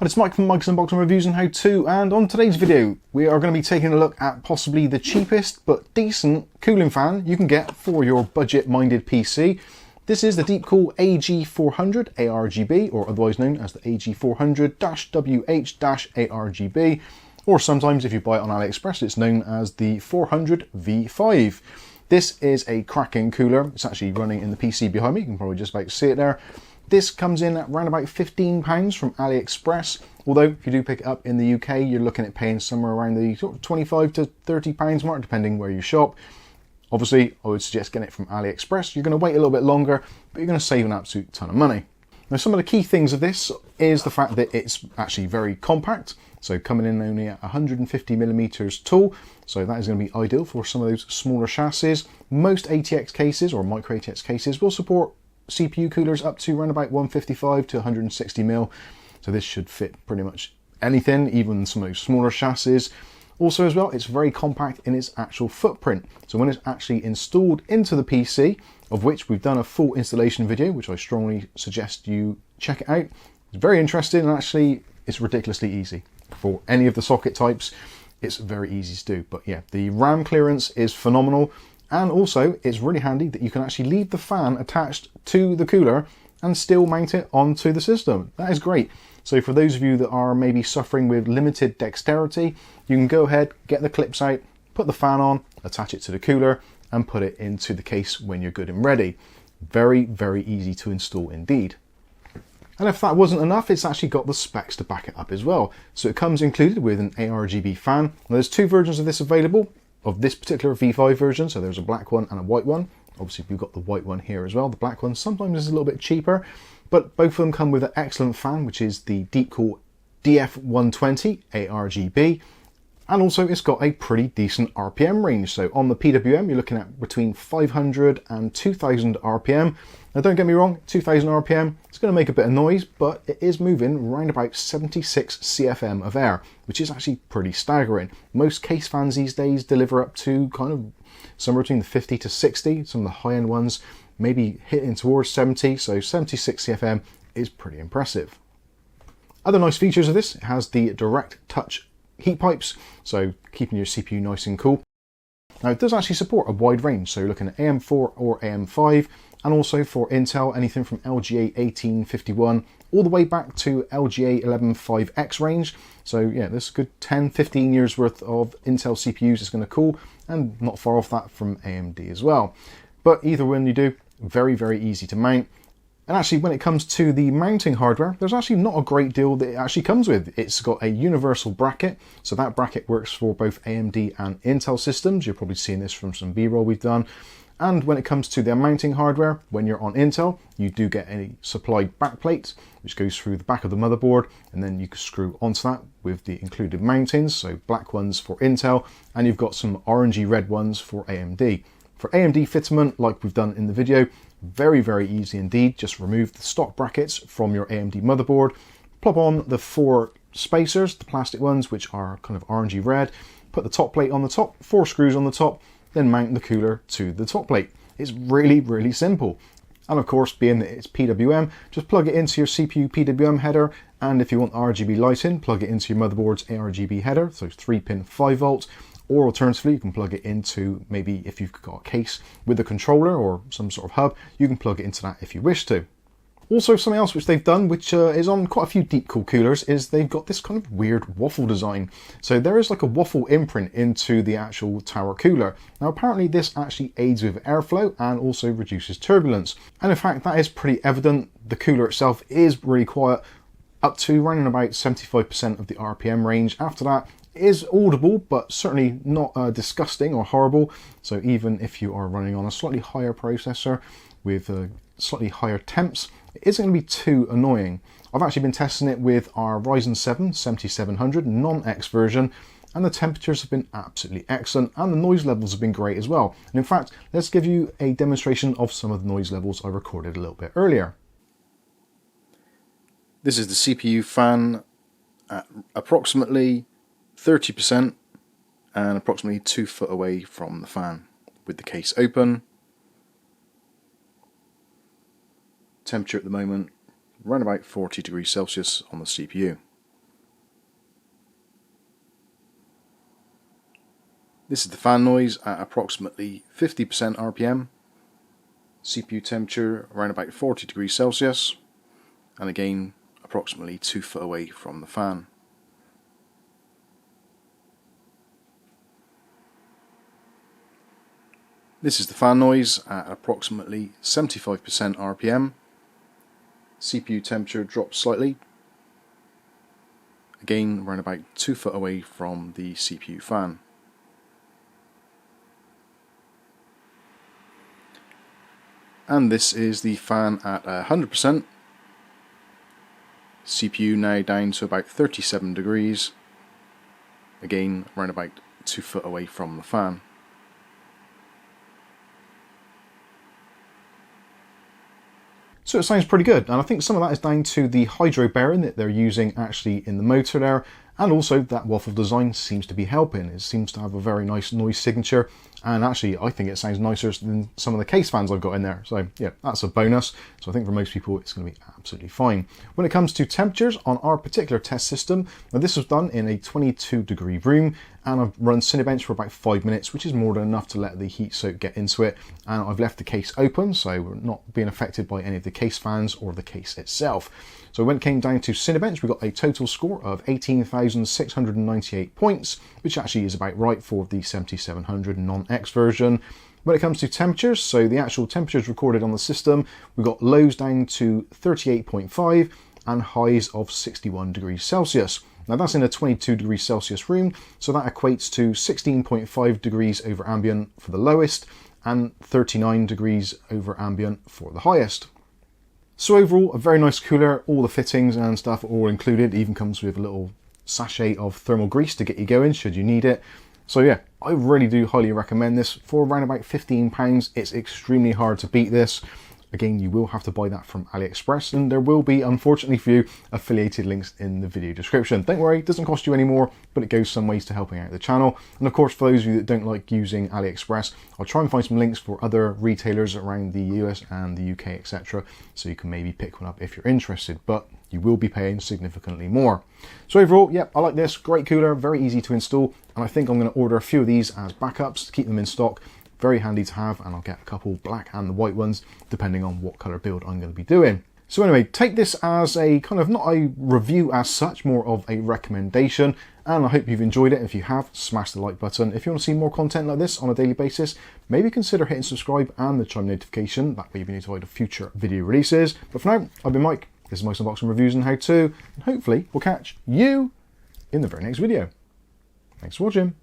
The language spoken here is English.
Hi, it's Mike from Mike's Unboxing Reviews and How To, and on today's video we are going to be taking a look at possibly the cheapest but decent cooling fan you can get for your budget-minded PC. This is the Deepcool AG400 ARGB, or otherwise known as the AG400-WH-ARGB, or sometimes if you buy it on AliExpress it's known as the 400 V5. This is a cracking cooler. It's actually running in the PC behind me, you can probably just about see it there. This comes in at around about £15 from AliExpress, although if you do pick it up in the UK, you're looking at paying somewhere around the sort of £25 to £30 mark, depending where you shop. Obviously, I would suggest getting it from AliExpress. You're going to wait a little bit longer, but you're going to save an absolute ton of money. Now, some of the key things of this is the fact that it's actually very compact, so coming in only at 150mm tall, so that is going to be ideal for some of those smaller chassis. Most ATX cases, or micro ATX cases, will support CPU coolers up to around about 155 to 160mm, so this should fit pretty much anything, even some of those smaller chassis. Also as well, it's very compact in its actual footprint, so when it's actually installed into the PC, of which we've done a full installation video, which I strongly suggest you check it out. It's very interesting, and actually it's ridiculously easy. For any of the socket types, it's very easy to do. But yeah, the RAM clearance is phenomenal. And also, it's really handy that you can actually leave the fan attached to the cooler and still mount it onto the system. That is great. So for those of you that are maybe suffering with limited dexterity, you can go ahead, get the clips out, put the fan on, attach it to the cooler, and put it into the case when you're good and ready. Very, very easy to install indeed. And if that wasn't enough, it's actually got the specs to back it up as well. So it comes included with an ARGB fan. Now, there's two versions of this available, of this particular V5 version, so there's a black one and a white one. Obviously we've got the white one here as well. The black one sometimes is a little bit cheaper, but both of them come with an excellent fan, which is the Deepcool DF120 ARGB, and also it's got a pretty decent RPM range. So on the PWM you're looking at between 500 and 2000 RPM. Now don't get me wrong, 2000 RPM, it's going to make a bit of noise, but it is moving around about 76 CFM of air, which is actually pretty staggering. Most case fans these days deliver up to kind of somewhere between the 50 to 60, some of the high-end ones maybe hitting towards 70, so 76 CFM is pretty impressive. Other nice features of this, it has the direct touch heat pipes, so keeping your CPU nice and cool. Now it does actually support a wide range, so you're looking at AM4 or AM5, and also for Intel, anything from LGA 1851 all the way back to LGA 115X range. So yeah, this is a good 10-15 years worth of Intel CPUs is going to cool, and not far off that from AMD as well. But either one you do, very, very easy to mount. And actually, when it comes to the mounting hardware, there's actually not a great deal that it actually comes with. It's got a universal bracket, so that bracket works for both AMD and Intel systems. You're probably seeing this from some B-roll we've done. And when it comes to their mounting hardware, when you're on Intel, you do get a supplied backplate, which goes through the back of the motherboard, and then you can screw onto that with the included mountings, so black ones for Intel, and you've got some orangey red ones for AMD. For AMD fitment, like we've done in the video, very, very easy indeed. Just remove the stock brackets from your AMD motherboard, plop on the 4 spacers, the plastic ones, which are kind of orangey red, put the top plate on the top, 4 screws on the top, then mount the cooler to the top plate. It's really, really simple. And of course, being that it's PWM, just plug it into your CPU PWM header, and if you want RGB lighting, plug it into your motherboard's ARGB header, so 3-pin 5V, or alternatively, you can plug it into, maybe if you've got a case with a controller or some sort of hub, you can plug it into that if you wish to. Also, something else which they've done, which is on quite a few Deepcool coolers, is they've got this kind of weird waffle design. So there is like a waffle imprint into the actual tower cooler. Now apparently this actually aids with airflow and also reduces turbulence. And in fact, that is pretty evident. The cooler itself is really quiet, up to around about 75% of the RPM range. After that, it is audible, but certainly not disgusting or horrible. So even if you are running on a slightly higher processor with slightly higher temps, it isn't going to be too annoying. I've actually been testing it with our Ryzen 7 7700 non-X version, and the temperatures have been absolutely excellent, and the noise levels have been great as well. And in fact, let's give you a demonstration of some of the noise levels I recorded a little bit earlier. This is the CPU fan at approximately 30% and approximately 2 foot away from the fan with the case open. Temperature at the moment around about 40 degrees Celsius on the CPU. This is the fan noise at approximately 50% RPM, CPU temperature around about 40 degrees Celsius, and again approximately 2 foot away from the fan. This is the fan noise at approximately 75% RPM, CPU temperature drops slightly, again around about 2 foot away from the CPU fan. And this is the fan at 100%, CPU now down to about 37 degrees, again around about 2 foot away from the fan. So it sounds pretty good, and I think some of that is down to the hydro bearing that they're using actually in the motor there, and also that waffle design seems to be helping. It seems to have a very nice noise signature, and actually I think it sounds nicer than some of the case fans I've got in there. So yeah, that's a bonus. So I think for most people it's going to be absolutely fine. When it comes to temperatures on our particular test system, now this was done in a 22-degree room, and I've run Cinebench for about 5 minutes, which is more than enough to let the heat soak get into it, and I've left the case open so we're not being affected by any of the case fans or the case itself. So when it came down to Cinebench, we got a total score of 18,698 points, which actually is about right for the 7700 non-X version. When it comes to temperatures, so the actual temperatures recorded on the system, we got lows down to 38.5 and highs of 61 degrees Celsius. Now that's in a 22 degrees Celsius room, so that equates to 16.5 degrees over ambient for the lowest and 39 degrees over ambient for the highest. So overall, a very nice cooler. All the fittings and stuff are all included. It even comes with a little sachet of thermal grease to get you going should you need it. So yeah, I really do highly recommend this. For around about £15, it's extremely hard to beat this. Again, you will have to buy that from AliExpress, and there will be, unfortunately for you, affiliated links in the video description. Don't worry, it doesn't cost you any more, but it goes some ways to helping out the channel. And of course, for those of you that don't like using AliExpress, I'll try and find some links for other retailers around the US and the UK, etc. So you can maybe pick one up if you're interested, but you will be paying significantly more. So overall, yeah, I like this. Great cooler, very easy to install, and I think I'm going to order a few of these as backups to keep them in stock. Very handy to have, and I'll get a couple black and the white ones depending on what colour build I'm going to be doing. So anyway, take this as a kind of not a review as such, more of a recommendation, and I hope you've enjoyed it. If you have, smash the like button. If you want to see more content like this on a daily basis, maybe consider hitting subscribe and the chime notification, that way you'll be notified of future video releases. But for now, I've been Mike, this is Mike's Unboxing Reviews and How To, and hopefully we'll catch you in the very next video. Thanks for watching.